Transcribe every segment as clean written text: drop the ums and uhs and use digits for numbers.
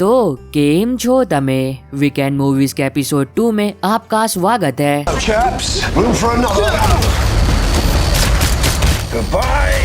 तो केम छो तमे वीकेंड मूवीज के एपिसोड 2 में आपका स्वागत है। Chaps, room for another. Goodbye.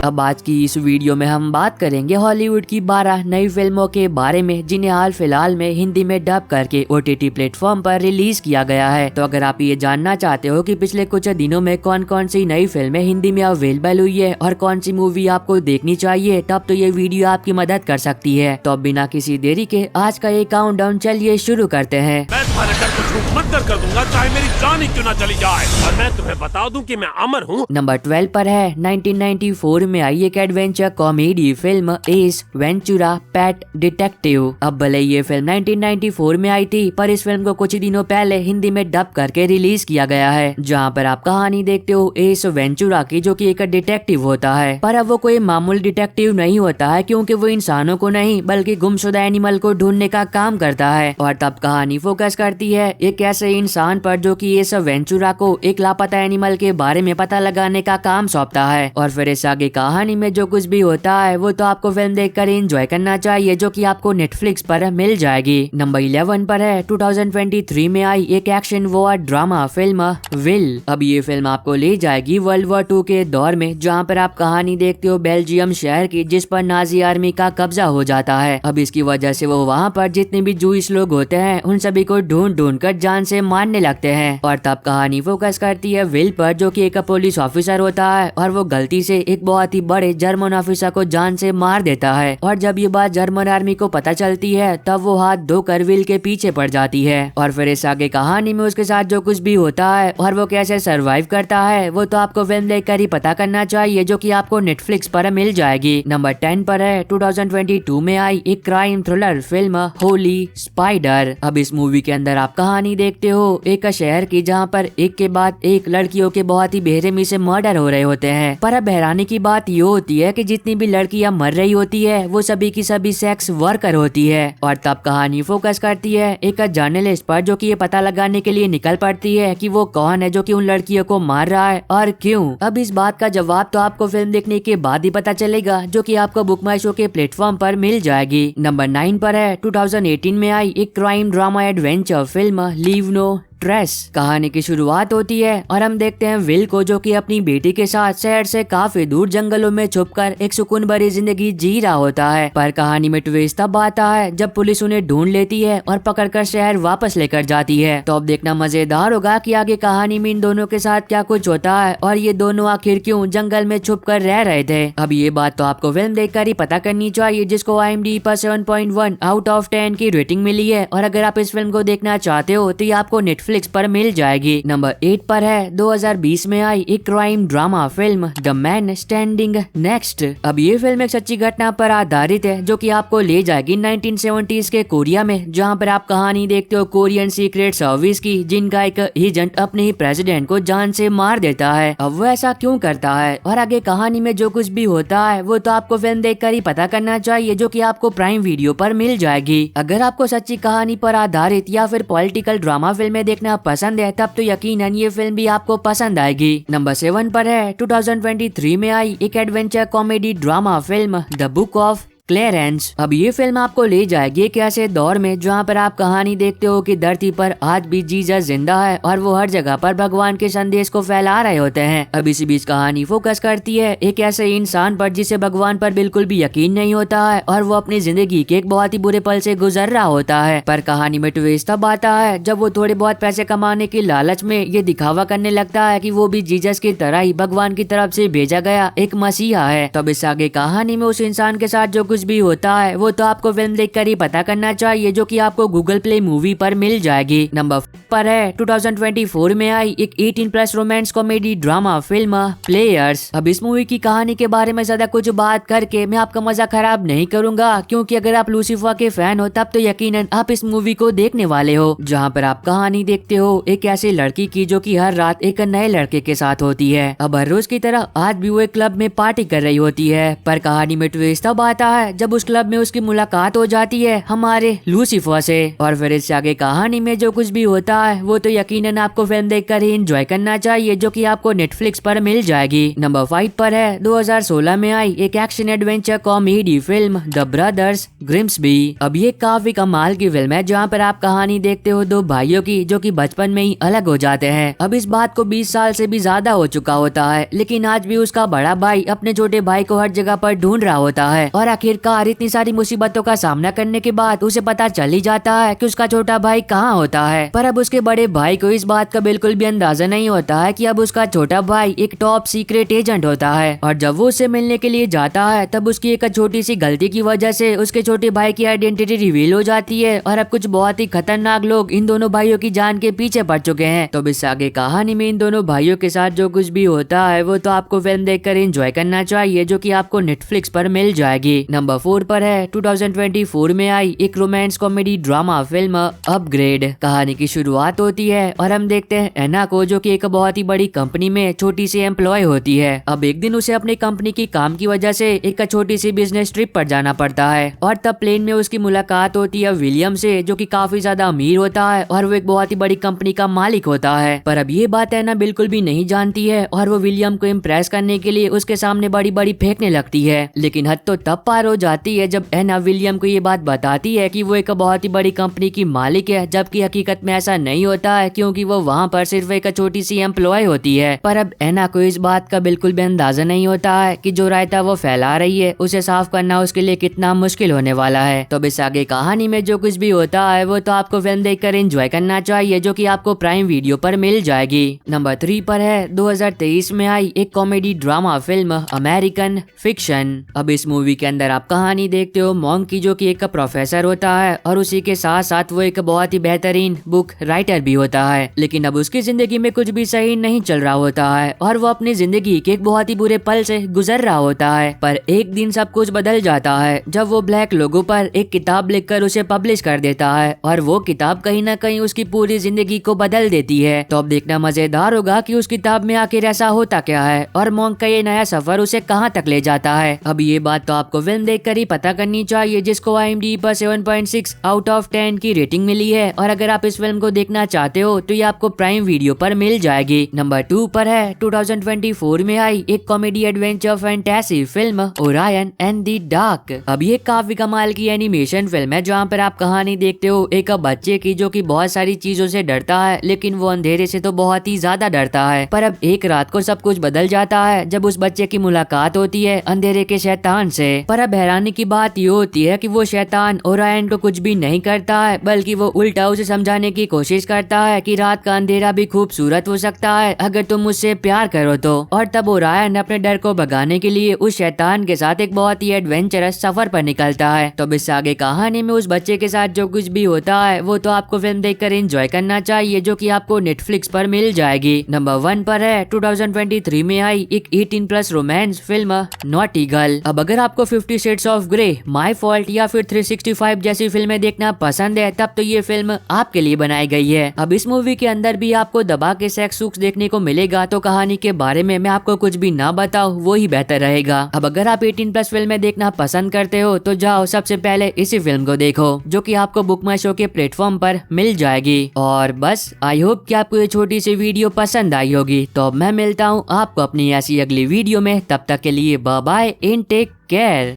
अब आज की इस वीडियो में हम बात करेंगे हॉलीवुड की 12 नई फिल्मों के बारे में जिन्हें हाल फिलहाल में हिंदी में डब करके OTT प्लेटफॉर्म पर रिलीज किया गया है। तो अगर आप ये जानना चाहते हो कि पिछले कुछ दिनों में कौन कौन सी नई फिल्में हिंदी में अवेलेबल हुई है और कौन सी मूवी आपको देखनी चाहिए, तब तो ये वीडियो आपकी मदद कर सकती है। तो अब बिना किसी देरी के आज का ये काउंटडाउन चलिए शुरू करते हैं। मैं तुम्हारे घर को झूठ मत कर दूंगा, चाहे मेरी जान ही क्यों ना चली जाए, और मैं तुम्हें बता दूं कि मैं अमर हूँ। नंबर 12 पर है 1994 में आई एक adventure comedy film S Ventura PAT detective. अब भले ये फिल्म 1994 में आई थी, पर इस फिल्म को कुछ ही दिनों पहले हिंदी में डब करके रिलीज किया गया है, जहाँ पर आप कहानी देखते हो एस वेंचुरा की, जो कि एक डिटेक्टिव होता है। पर अब वो कोई मामूली डिटेक्टिव नहीं होता है, क्योंकि वो इंसानों को नहीं बल्कि गुमशुदा एनिमल को ढूंढने का काम करता है। और तब कहानी फोकस करती है एक ऐसे इंसान पर जो कि एस वेंचुरा को एक लापता एनिमल के बारे में पता लगाने का काम सौंपता है। और फिर इस आगे कहानी में जो कुछ भी होता है वो तो आपको फिल्म देखकर एंजॉय करना चाहिए, जो कि आपको नेटफ्लिक्स पर मिल जाएगी। नंबर 11 पर है 2023 में आई एक action war drama film will. अब ये फिल्म आपको ले जाएगी वर्ल्ड वॉर 2 के दौर में, जहाँ पर आप कहानी देखते हो बेल्जियम शहर की, जिस पर नाजी आर्मी का कब्जा हो जाता है। अब इसकी वजह से वो वहाँ पर जितने भी जूइश लोग होते हैं उन सभी को ढूंढ ढूंढ कर जान से मारने लगते हैं। और तब कहानी फोकस करती है विल पर, जो कि एक पुलिस ऑफिसर होता है और वो गलती से एक बहुत ही बड़े जर्मन ऑफिसर को जान से मार देता है। और जब ये बात जर्मन आर्मी को पता चलती है तब वो हाथ धोकर विल के पीछे पड़ जाती है। और फिर इस आगे कहानी में उसके साथ जो कुछ भी होता है और वो कैसे सरवाइव करता है वो तो आपको फिल्म देखकर ही पता करना चाहिए, जो कि आपको नेटफ्लिक्स पर मिल जाएगी। नंबर 10 पर है 2022 में आई एक crime thriller film Holi spider. अब इस मूवी के अंदर आप कहानी देखते हो एक शहर की, जहाँ पर एक के बाद एक लड़कियों के बहुत ही बेरहमी से मर्डर हो रहे होते हैं। पर अब हैरानी की बात ये होती है कि जितनी भी लड़कियां मर रही होती है वो सभी की सभी सेक्स वर्कर होती है। और तब कहानी फोकस करती है एक जर्नलिस्ट पर, जो कि ये पता लगाने के लिए निकल पड़ती है कि वो कौन है जो कि उन लड़कियों को मार रहा है और क्यों। अब इस बात का जवाब तो आपको फिल्म देखने के बाद ही पता चलेगा, जो कि आपको बुक माई शो के प्लेटफॉर्म पर मिल जाएगी। नंबर 9 पर है 2018 में आई एक crime drama adventure film leave no trace. कहानी की शुरुआत होती है और हम देखते हैं विल को, जो कि अपनी बेटी के साथ शहर से काफी दूर जंगलों में छुपकर एक सुकून भरी जिंदगी जी रहा होता है। पर कहानी में ट्विस्ट तब आता है जब पुलिस उन्हें ढूंढ लेती है और पकड़कर शहर वापस लेकर जाती है। तो अब देखना मजेदार होगा कि आगे कहानी में इन दोनों के साथ क्या कुछ होता है और ये दोनों आखिर क्यों जंगल में छुपकर रह रहे थे। अब ये बात तो आपको फिल्म देखकर ही पता करनी चाहिए, जिसको IMDb पर 7.1 आउट ऑफ 10 की रेटिंग मिली है। और अगर आप इस फिल्म को देखना चाहते हो तो ये आपको नेटफ्लिक्स पर मिल जाएगी। नंबर 8 पर है 2020 में आई एक crime drama film the man standing next. अब ये फिल्म एक सच्ची घटना पर आधारित है, जो कि आपको ले जाएगी 1970s के कोरिया में, जहां पर आप कहानी देखते हो कोरियन सीक्रेट सर्विस की, जिनका एक एजेंट अपने ही प्रेसिडेंट को जान से मार देता है। अब वो ऐसा क्यों करता है और आगे कहानी में जो कुछ भी होता है वो तो आपको फिल्म देखकर ही पता करना चाहिए, जो कि आपको प्राइम वीडियो पर मिल जाएगी। अगर आपको सच्ची कहानी पर आधारित या फिर पॉलिटिकल ड्रामा फिल्में देखना पसंद है तब तो यकीनन ये फिल्म भी आपको पसंद आएगी। नंबर 7 पर है 2023 में आई एक adventure comedy drama film the book of clearance. अब ये फिल्म आपको ले जाएगी एक ऐसे दौर में जहाँ पर आप कहानी देखते हो कि धरती पर आज भी जीसस जिंदा है और वो हर जगह पर भगवान के संदेश को फैला रहे होते हैं। अब इसी बीच कहानी फोकस करती है एक ऐसे इंसान पर जिसे भगवान पर बिल्कुल भी यकीन नहीं होता है और वो अपनी जिंदगी के एक बहुत ही बुरे पल से गुजर रहा होता है। पर कहानी में ट्विस्ट तब आता है जब वो थोड़े बहुत पैसे कमाने की लालच में ये दिखावा करने लगता है कि वो भी जीसस की तरह ही भगवान की तरफ से भेजा गया एक मसीहा है। तब इस आगे कहानी में उस इंसान के साथ जो कुछ भी होता है वो तो आपको फिल्म देखकर ही पता करना चाहिए, जो कि आपको गूगल प्ले मूवी पर मिल जाएगी। नंबर 4 पर है 2024 में आई एक 18+ romance comedy drama film players. अब इस मूवी की कहानी के बारे में ज्यादा कुछ बात करके मैं आपका मजा खराब नहीं करूंगा, क्योंकि अगर आप लूसीफर के फैन हो तब तो यकीनन आप इस मूवी को देखने वाले हो, जहाँ पर आप कहानी देखते हो एक ऐसी लड़की की जो कि हर रात एक नए लड़के के साथ होती है। अब हर रोज की तरह आज भी वो एक क्लब में पार्टी कर रही होती है। पर कहानी में ट्विस्ट तब आता है है जब उस क्लब में उसकी मुलाकात हो जाती है हमारे लूसीफर से। और फिर इससे आगे कहानी में जो कुछ भी होता है वो तो यकीनन आपको फिल्म देखकर ही एंजॉय करना चाहिए, जो कि आपको नेटफ्लिक्स पर मिल जाएगी। नंबर 5 पर है 2016 में आई एक action adventure comedy film the brothers Grimsby. अब ये काफी कमाल की फिल्म है जहाँ पर आप कहानी देखते हो दो भाइयों की जो कि बचपन में ही अलग हो जाते हैं। अब इस बात को 20 साल से भी ज्यादा हो चुका होता है, लेकिन आज भी उसका बड़ा भाई अपने छोटे भाई को हर जगह पर ढूंढ रहा होता है और आखिरकार इतनी सारी मुसीबतों का सामना करने के बाद उसे पता चल ही जाता है कि उसका छोटा भाई कहाँ होता है। पर अब उसके बड़े भाई को इस बात का बिल्कुल भी अंदाजा नहीं होता है कि अब उसका छोटा भाई एक टॉप सीक्रेट एजेंट होता है। और जब वो उससे मिलने के लिए जाता है तब उसकी एक छोटी सी गलती की वजह से उसके छोटे भाई की आइडेंटिटी रिवील हो जाती है और अब कुछ बहुत ही खतरनाक लोग इन दोनों भाइयों की जान के पीछे पड़ चुके हैं। तो इस आगे कहानी में इन दोनों भाइयों के साथ जो कुछ भी होता है वो तो आपको फिल्म देखकर एंजॉय करना चाहिए, जो कि आपको नेटफ्लिक्स पर मिल जाएगी। नंबर 4 पर है 2024 में आई एक romance comedy drama film upgrade. कहानी की शुरुआत होती है और हम देखते हैं एना को, जो कि एक बहुत ही बड़ी कंपनी में छोटी सी एम्प्लॉय होती है। अब एक दिन उसे अपनी कंपनी की काम की वजह से एक छोटी सी बिजनेस ट्रिप पर जाना पड़ता है और तब प्लेन में उसकी मुलाकात होती है विलियम से, जो कि काफी ज्यादा अमीर होता है और वो एक बहुत ही बड़ी कंपनी का मालिक होता है। पर अब ये बात एना बिल्कुल भी नहीं जानती है और वो विलियम को इम्प्रेस करने के लिए उसके सामने बड़ी बड़ी फेंकने लगती है। लेकिन हद तो तब पार हो जाती है जब एना विलियम को ये बात बताती है कि वो एक बहुत ही बड़ी कंपनी की मालिक है, जबकि हकीकत में ऐसा नहीं होता है क्योंकि वो वहाँ पर सिर्फ एक छोटी सी एम्प्लॉय होती है। पर अब एना को इस बात का बिल्कुल भी अंदाजा नहीं होता है कि जो रायता वो फैला रही है उसे साफ करना उसके लिए कितना मुश्किल होने वाला है। तो इस आगे कहानी में जो कुछ भी होता है वो तो आपको फिल्म देखकर एंजॉय करना चाहिए, जो कि आपको प्राइम वीडियो पर मिल जाएगी। नंबर 3 पर है 2023 में आई एक comedy drama film American fiction. अब इस मूवी के अंदर आप कहानी देखते हो मॉन्क की, जो कि एक प्रोफेसर होता है और उसी के साथ साथ वो एक बहुत ही बेहतरीन बुक राइटर भी होता है। लेकिन अब उसकी जिंदगी में कुछ भी सही नहीं चल रहा होता है और वो अपनी जिंदगी के एक बहुत ही बुरे पल से गुजर रहा होता है। पर एक दिन सब कुछ बदल जाता है जब वो ब्लैक लोगों पर एक किताब लिखकर उसे पब्लिश कर देता है और वो किताब कहीं ना कहीं उसकी पूरी जिंदगी को बदल देती है। तो अब देखना मजेदार होगा कि उस किताब में आखिर ऐसा होता क्या है और मॉन्क का ये नया सफर उसे कहां तक ले जाता है। अब ये बात तो आपको फिल्म देखकर ही पता करनी चाहिए, जिसको IMDb पर 7.6 आउट ऑफ 10 की रेटिंग मिली है। और अगर आप इस फिल्म को देखना चाहते हो तो ये आपको प्राइम वीडियो पर मिल जाएगी। नंबर 2 पर है 2024 में आई एक comedy adventure fantasy film Orion and the dark. अब ये काफी कमाल की एनिमेशन फिल्म है जहाँ पर आप कहानी देखते हो एक बच्चे की, जो कि बहुत सारी चीजों से डरता है लेकिन वो अंधेरे से तो बहुत ही ज्यादा डरता है। पर अब एक रात को सब कुछ बदल जाता है जब उस बच्चे की मुलाकात होती है अंधेरे के शैतान से। पर अब हैरानी की बात ये होती है कि वो शैतान ओरायन को कुछ भी नहीं करता है, बल्कि वो उल्टा उसे समझाने की कोशिश करता है कि रात का अंधेरा भी खूबसूरत हो सकता है अगर तुम मुझसे प्यार करो तो। और तब ओरायन अपने डर को भगाने के लिए उस शैतान के साथ एक बहुत ही एडवेंचरस सफर पर निकलता है। तो इस आगे कहानी में उस बच्चे के साथ जो कुछ भी होता है वो तो आपको फिल्म देखकर एंजॉय करना चाहिए, जो कि आपको नेटफ्लिक्स पर मिल जाएगी। नंबर 1 पर है 2023 में आई एक 18+ रोमांस फिल्म नॉटी गर्ल। अब अगर आपको 50 shades of grey, my fault या फिर 365 जैसी फिल्में देखना पसंद है तब तो ये फिल्म आपके लिए बनाई गई है। अब इस मूवी के अंदर भी आपको दबा के सेक्स सुक्स देखने को मिलेगा, तो कहानी के बारे में मैं आपको कुछ भी ना बताऊं वो ही बेहतर रहेगा। अब अगर आप 18+ फिल्में देखना पसंद करते हो तो जाओ सबसे पहले इसी फिल्म को देखो, जो कि आपको बुक माई शो के प्लेटफॉर्म पर मिल जाएगी। और बस आई होप कि आपको ये छोटी सी वीडियो पसंद आई होगी। तो अब मैं मिलता हूँ आपको अपनी ऐसी अगली वीडियो में, तब तक के लिए bye bye and take care.